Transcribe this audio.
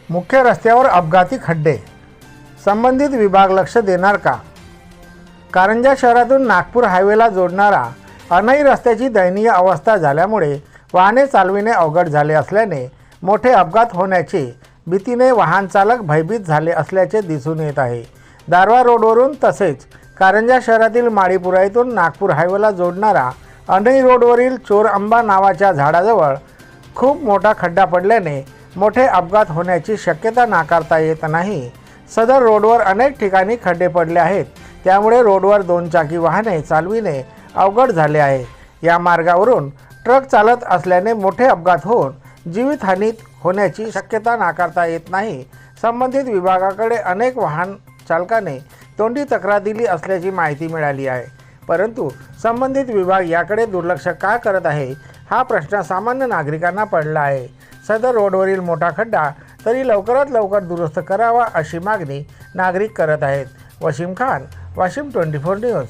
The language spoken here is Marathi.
मुख्य रस्त्यावर अपघाती खड्डे, संबंधित विभाग लक्ष देणार का? कारंजा शहरातून नागपूर हायवेला जोडणारा अनई रस्त्याची दयनीय अवस्था झाल्यामुळे वाहने चालविणे अवघड झाले असल्याने मोठे अपघात होण्याची भीतीने वाहन चालक भयभीत झाले असल्याचे दिसून येत आहे। दारवा रोडवरून तसेच कारंजा शहरातील माळीपुरा येथून नागपूर हायवेला जोडणारा अनई रोडवरील चोरअंबा नावाच्या झाडाजवळ खूप मोठा खड्डा पडल्याने मोठे अपघात होण्याची शक्यता नाकारता येत नाही। सदर रोडवर अनेक ठिकाणी खड्डे पडले आहेत, त्यामुळे रोडवर दोनचाकी वाहने चालविणे अवघड झाले आहे। या मार्गावरून ट्रक चालत असल्याने मोठे अपघात होऊन जीवितहानी होण्याची शक्यता नाकारता येत नाही। संबंधित विभागाकडे अनेक वाहन चालकाने तोंडी तक्रार दिली असल्याची माहिती मिळाली आहे, परंतु संबंधित विभाग याकडे दुर्लक्ष का करत आहे हा प्रश्न सामान्य नागरिकांना पडला आहे। सदर रोडवरील मोठा खड्डा तरी लवकरात लवकर दुरुस्त करावा अशी मागणी नागरिक करत आहेत। वसीम खान, वाशिम 24 न्यूज।